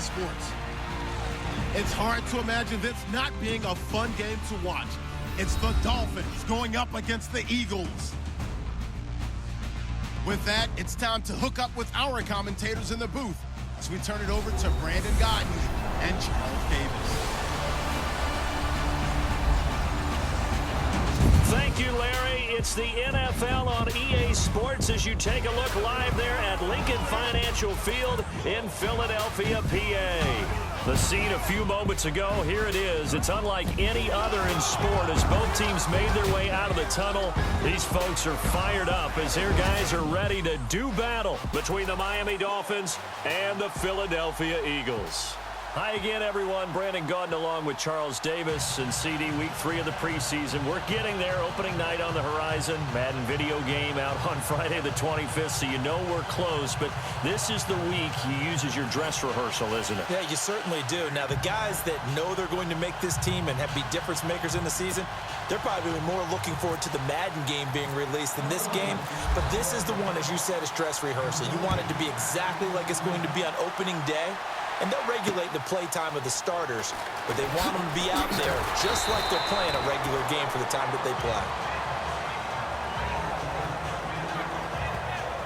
sports. It's hard to imagine this not being a fun game to watch. It's the Dolphins going up against the Eagles. With that, it's time to hook up with our commentators in the booth as we turn it over to Brandon Gaudin and Charles Davis. Thank you, Larry. It's the NFL on EA Sports as you take a look live there at Lincoln Financial Field in Philadelphia, PA. The scene a few moments ago, here it is. It's unlike any other in sport as both teams made their way out of the tunnel. These folks are fired up as their guys are ready to do battle between the Miami Dolphins and the Philadelphia Eagles. Hi again, everyone. Brandon Gaudin along with Charles Davis and CD Week 3 of the preseason. We're getting there. Opening night on the horizon. Madden video game out on Friday the 25th, so you know we're close. But this is the week you use as your dress rehearsal, isn't it? Yeah, you certainly do. Now, the guys that know they're going to make this team and be difference makers in the season, they're probably more looking forward to the Madden game being released than this game. But this is the one, as you said, is dress rehearsal. You want it to be exactly like it's going to be on opening day. And they'll regulate the play time of the starters, but they want them to be out there just like they're playing a regular game for the time that they play.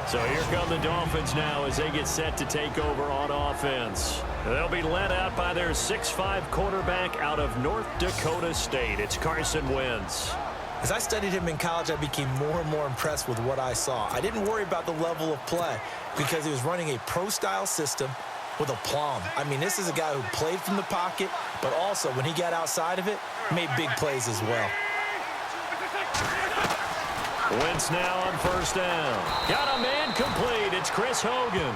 So here come the Dolphins now as they get set to take over on offense. They'll be led out by their 6'5" quarterback out of North Dakota State. It's Carson Wentz. As I studied him in college, I became more and more impressed with what I saw. I didn't worry about the level of play because he was running a pro-style system with a plum. I mean, this is a guy who played from the pocket, but also when he got outside of it, made big plays as well. Wentz now on first down. Got a man complete. It's Chris Hogan.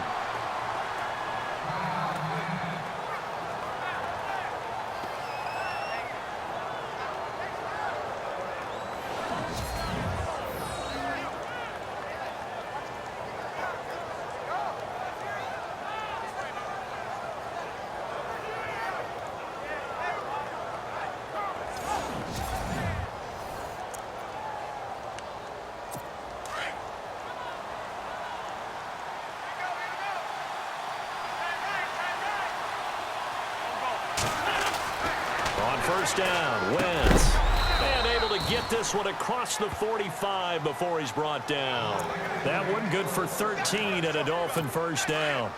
First down, Wentz. And able to get this one across the 45 before he's brought down. That one good for 13 at a Dolphin first down.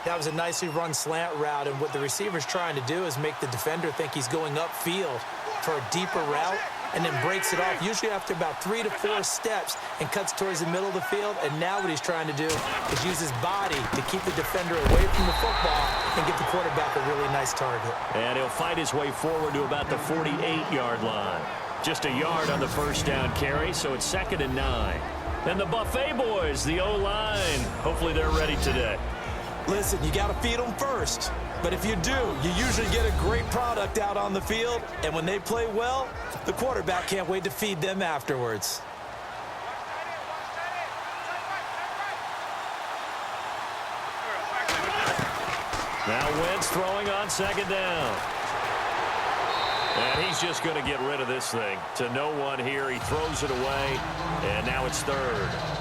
That was a nicely run slant route, and what the receiver's trying to do is make the defender think he's going upfield for a deeper route, and then breaks it off, usually after about 3 to 4 steps, and cuts towards the middle of the field. And now what he's trying to do is use his body to keep the defender away from the football and get the quarterback a really nice target. And he'll fight his way forward to about the 48-yard line. Just a yard on the first down carry, so it's 2nd and 9. And the Buffet boys, the O-line, hopefully they're ready today. Listen, you got to feed them first. But if you do, you usually get a great product out on the field. And when they play well, the quarterback can't wait to feed them afterwards. Now Wentz throwing on 2nd down. And he's just going to get rid of this thing. To no one here. He throws it away. And now it's 3rd.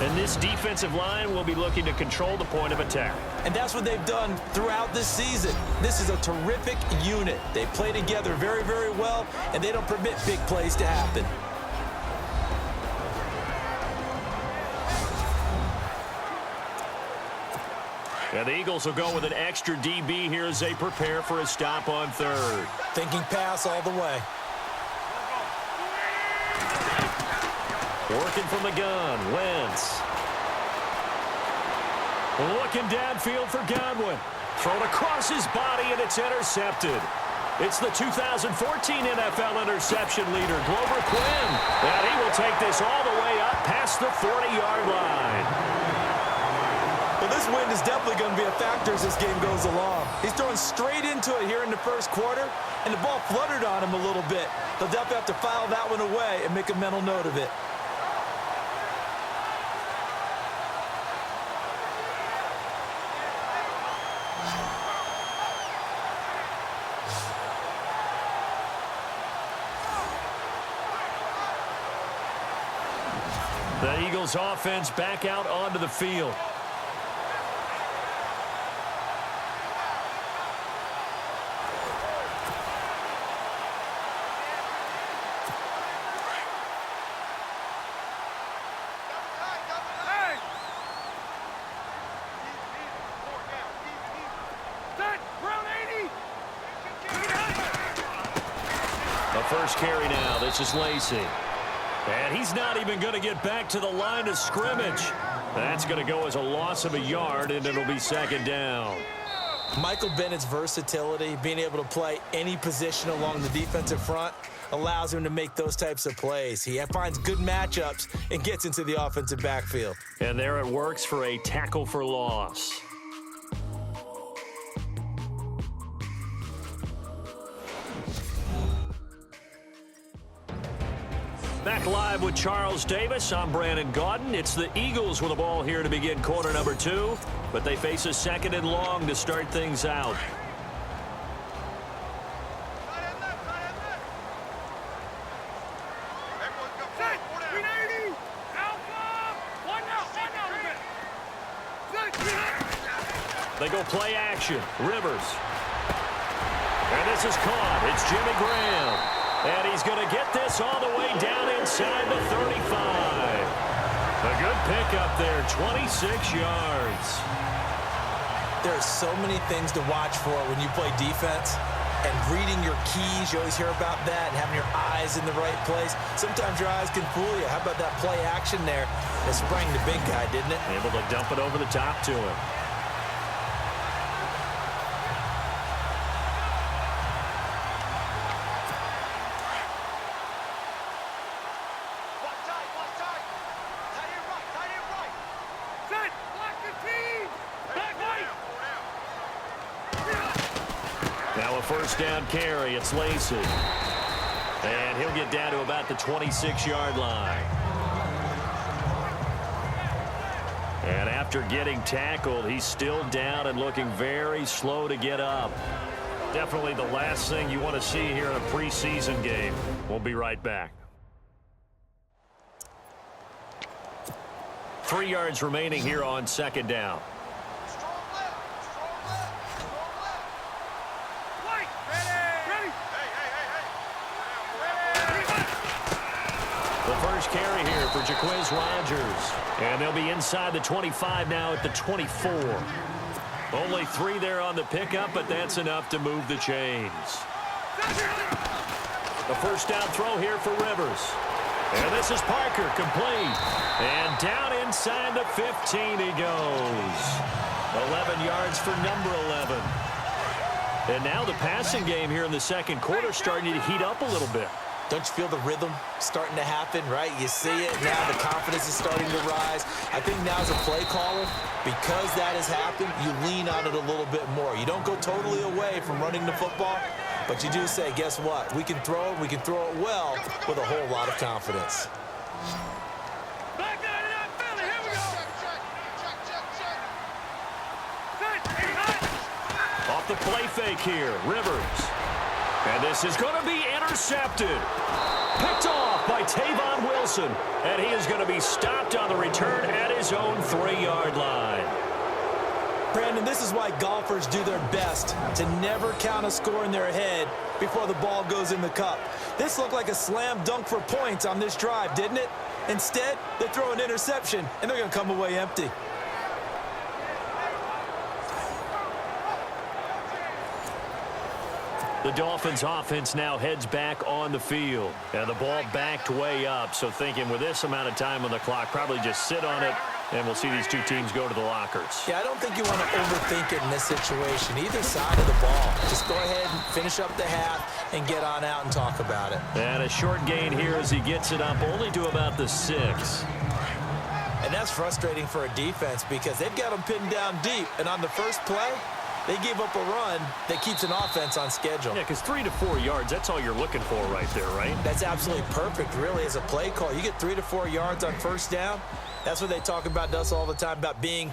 And this defensive line will be looking to control the point of attack. And that's what they've done throughout this season. This is a terrific unit. They play together very, very well, and they don't permit big plays to happen. And the Eagles will go with an extra DB here as they prepare for a stop on 3rd. Thinking pass all the way. Working from the gun, Wentz. Looking downfield for Godwin. Thrown across his body, and it's intercepted. It's the 2014 NFL interception leader, Glover Quinn. And he will take this all the way up past the 40-yard line. Well, this wind is definitely going to be a factor as this game goes along. He's throwing straight into it here in the first quarter, and the ball fluttered on him a little bit. They'll definitely have to file that one away and make a mental note of it. The Eagles offense back out onto the field. first carry now. This is Lacey. And he's not even going to get back to the line of scrimmage. That's going to go as a loss of a yard, and it'll be second down. Michael Bennett's versatility, being able to play any position along the defensive front, allows him to make those types of plays. He finds good matchups and gets into the offensive backfield. And there it works for a tackle for loss. Back live with Charles Davis. I'm Brandon Gaudin. It's the Eagles with the ball here to begin quarter number 2, but they face a second and long to start things out. They go play action. Rivers. And this is caught. It's Jimmy Graham. And he's going to get this all the way down inside the 35. A good pickup there, 26 yards. There are so many things to watch for when you play defense. And reading your keys, you always hear about that, and having your eyes in the right place. Sometimes your eyes can fool you. How about that play action there? It sprang the big guy, didn't it? Able to dump it over the top to him. Now a first down carry. It's Lacey. And he'll get down to about the 26-yard line. And after getting tackled, he's still down and looking very slow to get up. Definitely the last thing you want to see here in a preseason game. We'll be right back. 3 yards remaining here on second down. Carry here for Jaquez Rogers. And they'll be inside the 25 now at the 24. Only 3 there on the pickup, but that's enough to move the chains. The first down throw here for Rivers. And this is Parker, complete. And down inside the 15 he goes. 11 yards for number 11. And now the passing game here in the second quarter starting to heat up a little bit. Don't you feel the rhythm starting to happen, right? You see it now. The confidence is starting to rise. I think now as a play caller, because that has happened, you lean on it a little bit more. You don't go totally away from running the football, but you do say, guess what? We can throw it. We can throw it well with a whole lot of confidence. Off the play fake here, Rivers. And this is going to be intercepted. Picked off by Tavon Wilson. And he is going to be stopped on the return at his own 3-yard line. Brandon, this is why golfers do their best to never count a score in their head before the ball goes in the cup. This looked like a slam dunk for points on this drive, didn't it? Instead, they throw an interception, and they're going to come away empty. The Dolphins offense now heads back on the field. And the ball backed way up. So thinking with this amount of time on the clock, probably just sit on it, and we'll see these two teams go to the lockers. Yeah, I don't think you want to overthink it in this situation. Either side of the ball. Just go ahead and finish up the half and get on out and talk about it. And a short gain here as he gets it up only to about the 6. And that's frustrating for a defense because they've got them pinned down deep. And on the first play, they gave up a run that keeps an offense on schedule. Yeah, because 3 to 4 yards, that's all you're looking for right there, right? That's absolutely perfect, really, as a play call. You get 3 to 4 yards on first down. That's what they talk about to us all the time, about being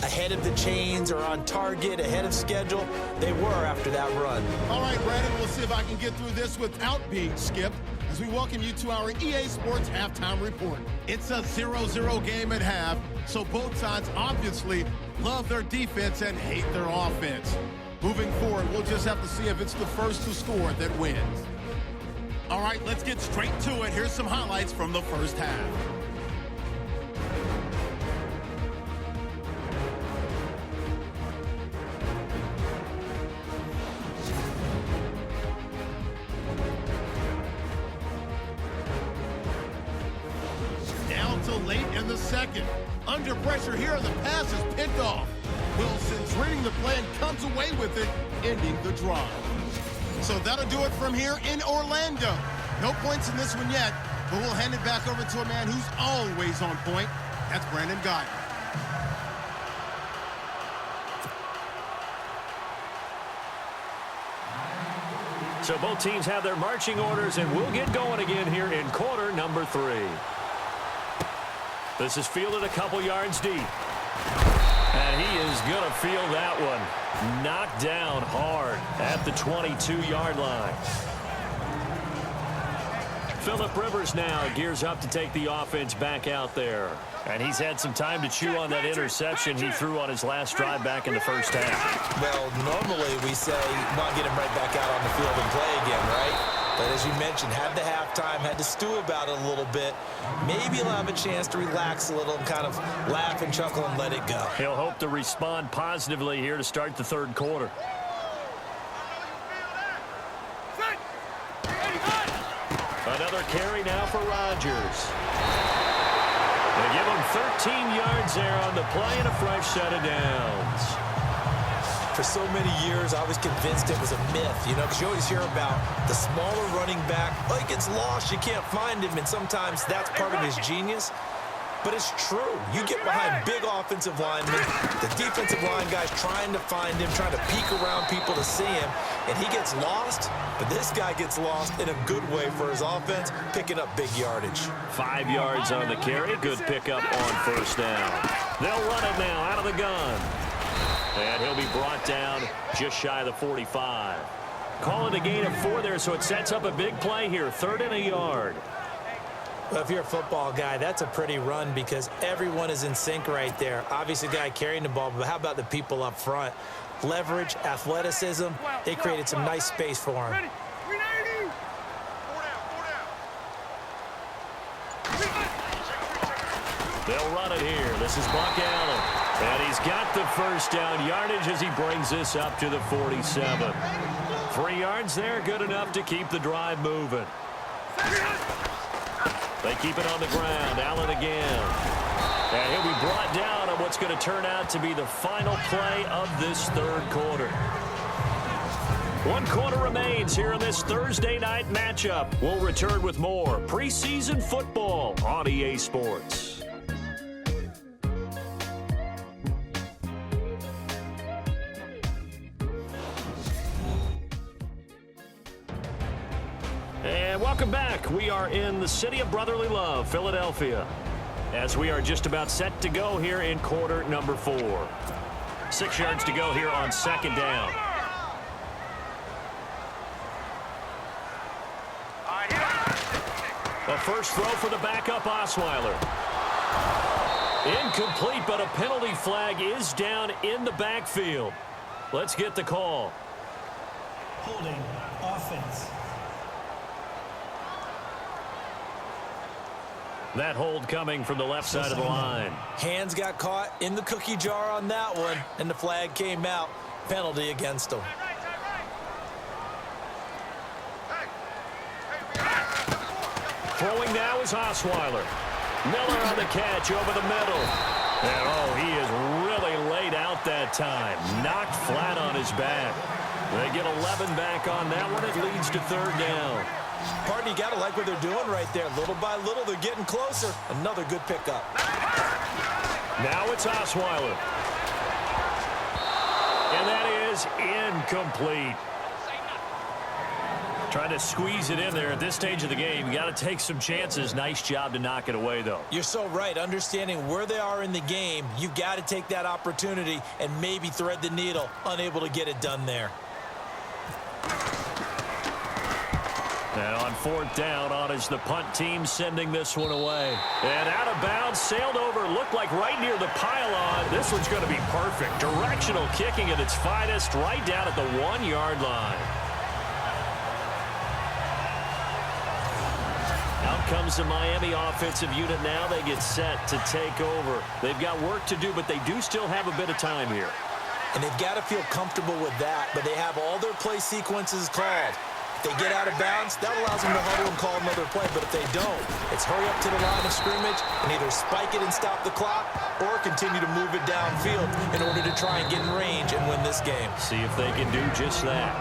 ahead of the chains or on target, ahead of schedule. They were after that run. All right, Brandon, we'll see if I can get through this without being skipped as we welcome you to our EA Sports Halftime Report. It's a 0-0 game at half, so both sides obviously love their defense and hate their offense. Moving forward, we'll just have to see if it's the first to score that wins. All right, let's get straight to it. Here's some highlights from the first half. the second. Under pressure here, the pass is picked off. Wilson's reading the play and comes away with it, ending the drive. So that'll do it from here in Orlando. No points in this one yet, but we'll hand it back over to a man who's always on point. That's Brandon Guy. So both teams have their marching orders, and we'll get going again here in quarter number 3. This is fielded a couple yards deep. And he is going to feel that one. Knocked down hard at the 22-yard line. Phillip Rivers now gears up to take the offense back out there. And he's had some time to chew on that interception he threw on his last drive back in the first half. Well, normally we say, well, get him right back out on the field and play again, right? But as you mentioned, had the halftime, had to stew about it a little bit. Maybe he'll have a chance to relax a little and kind of laugh and chuckle and let it go. He'll hope to respond positively here to start the third quarter. Another carry now for Rodgers. They give him 13 yards there on the play and a fresh set of downs. For so many years, I was convinced it was a myth, you know, because you always hear about the smaller running back. Oh, he gets lost, you can't find him, and sometimes that's part of his genius. But it's true. You get behind big offensive linemen, the defensive line guys trying to find him, trying to peek around people to see him, and he gets lost. But this guy gets lost in a good way for his offense, picking up big yardage. 5 yards on the carry. Good pickup on first down. They'll run it now out of the gun. And he'll be brought down just shy of the 45. Call it a gain of 4 there, so it sets up a big play here. 3rd and a yard. Well, if you're a football guy, that's a pretty run because everyone is in sync right there. Obviously, the guy carrying the ball, but how about the people up front? Leverage, athleticism, they created some nice space for him. They'll run it here. This is Buck Allen. And he's got the first down yardage as he brings this up to the 47. 3 yards there, good enough to keep the drive moving. They keep it on the ground. Allen again. And he'll be brought down on what's going to turn out to be the final play of this third quarter. 1 quarter remains here in this Thursday night matchup. We'll return with more preseason football on EA Sports. And welcome back. We are in the city of brotherly love, Philadelphia, as we are just about set to go here in quarter number 4. 6 yards to go here on second down. A first throw for the backup Osweiler. Incomplete, but a penalty flag is down in the backfield. Let's get the call. Holding offense. That hold coming from the left side of the line. Hands got caught in the cookie jar on that one, and the flag came out. Penalty against him. Throwing now is Osweiler. Miller on the catch over the middle. And oh, he is really laid out that time. Knocked flat on his back. They get 11 back on that one. It leads to third down. Pardon, you got to like what they're doing right there. Little by little, they're getting closer. Another good pickup. Now it's Osweiler. And that is incomplete. Trying to squeeze it in there at this stage of the game. You got to take some chances. Nice job to knock it away, though. You're so right. Understanding where they are in the game, you've got to take that opportunity and maybe thread the needle. Unable to get it done there. And on fourth down, on is the punt team sending this one away. And out of bounds, sailed over, looked like right near the pylon. This one's going to be perfect. Directional kicking at its finest, right down at the 1-yard line. Out comes the Miami offensive unit now. They get set to take over. They've got work to do, but they do still have a bit of time here. And they've got to feel comfortable with that, but they have all their play sequences called. If they get out of bounds, that allows them to huddle and call another play. But if they don't, it's hurry up to the line of scrimmage and either spike it and stop the clock or continue to move it downfield in order to try and get in range and win this game. See if they can do just that.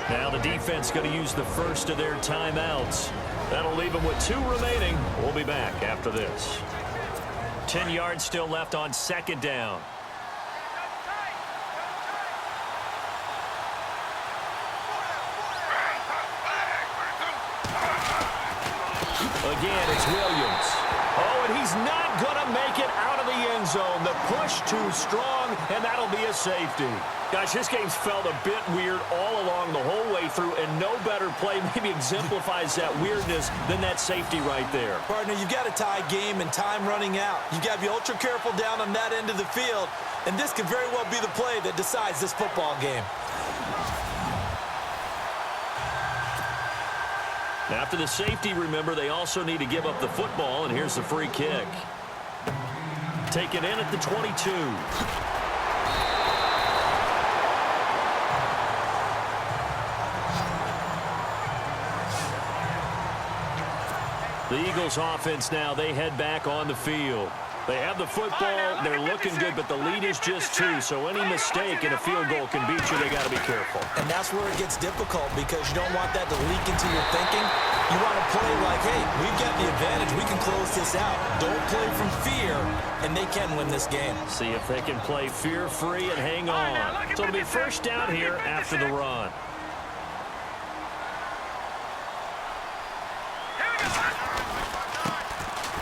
Now the defense going to use the first of their timeouts. That'll leave them with 2 remaining. We'll be back after this. 10 yards still left on second down. Again, it's Williams. Oh, and he's not going to make it out of the end zone. The push too strong, and that'll be a safety. Guys, this game's felt a bit weird all along the whole way through, and no better play maybe exemplifies that weirdness than that safety right there. Partner, you've got a tie game and time running out. You've got to be ultra careful down on that end of the field, and this could very well be the play that decides this football game. After the safety, remember, they also need to give up the football, and here's the free kick. Taken in at the 22. The Eagles offense now, they head back on the field. They have the football, they're looking good, but the lead is just 2, so any mistake in a field goal can beat you. They got to be careful. And that's where it gets difficult because you don't want that to leak into your thinking. You want to play like, hey, we've got the advantage. We can close this out. Don't play from fear, and they can win this game. See if they can play fear-free and hang on. So it'll be first down here after the run.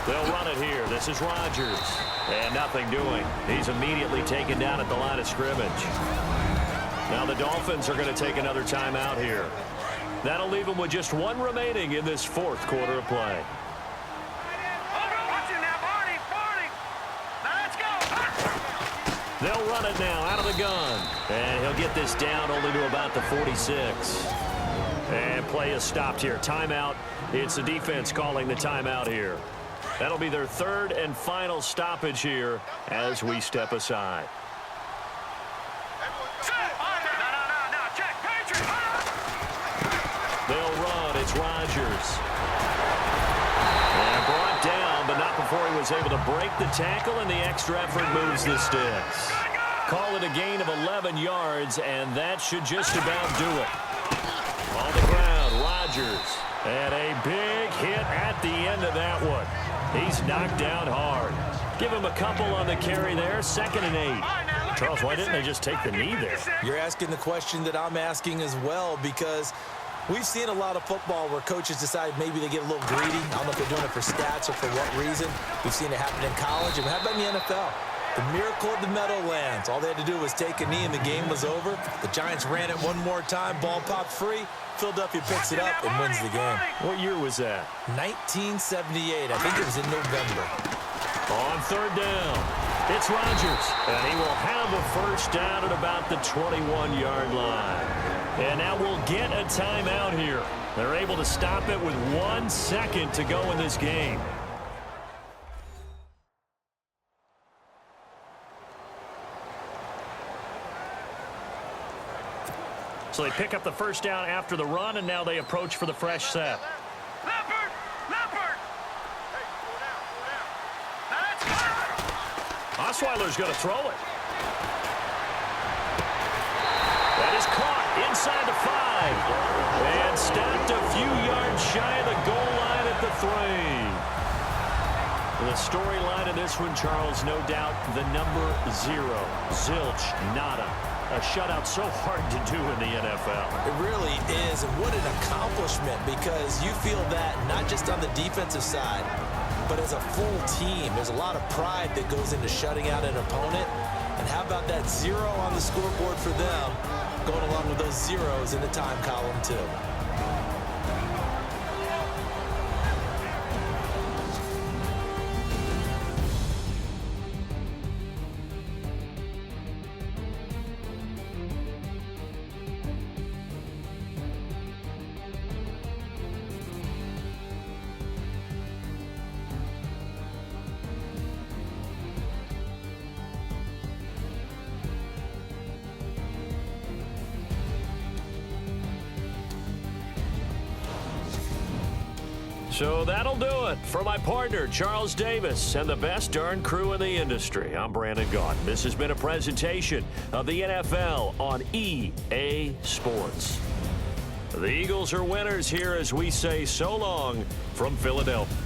They'll run it here. This is Rodgers. And nothing doing. He's immediately taken down at the line of scrimmage. Now the Dolphins are going to take another timeout here. That'll leave them with just 1 remaining in this 4th quarter of play. They'll run it now out of the gun. And he'll get this down only to about the 46. And play is stopped here. Timeout. It's the defense calling the timeout here. That'll be their 3rd and final stoppage here as we step aside. They'll run. It's Rodgers. And brought down, but not before he was able to break the tackle, and the extra effort moves the sticks. Call it a gain of 11 yards, and that should just about do it. On the ground, Rodgers. And a big hit at the end of that one. He's knocked down hard. Give him a couple on the carry there. 2nd and 8. Charles, why didn't they just take the knee there? You're asking the question that I'm asking as well, because we've seen a lot of football where coaches decide maybe they get a little greedy. I don't know if they're doing it for stats or for what reason. We've seen it happen in college. And how about in the NFL? The miracle of the Meadowlands. All they had to do was take a knee and the game was over. The Giants ran it one more time. Ball popped free. Philadelphia picks it up and wins the game. What year was that? 1978. I think it was in November. On 3rd down, it's Rodgers. And he will have a first down at about the 21-yard line. And now we'll get a timeout here. They're able to stop it with 1 second to go in this game. So they pick up the first down after the run, and now they approach for the fresh set. Osweiler's going to throw it. That is caught inside the 5. And stopped a few yards shy of the goal line at the 3. The storyline of this one, Charles, no doubt the number 0. Zilch, nada. A shutout so hard to do in the NFL. It really is, and what an accomplishment, because you feel that not just on the defensive side, but as a full team. There's a lot of pride that goes into shutting out an opponent, and how about that 0 on the scoreboard for them, going along with those zeros in the time column too. So that'll do it. For my partner, Charles Davis, and the best darn crew in the industry, I'm Brandon Gaudin. This has been a presentation of the NFL on EA Sports. The Eagles are winners here as we say so long from Philadelphia.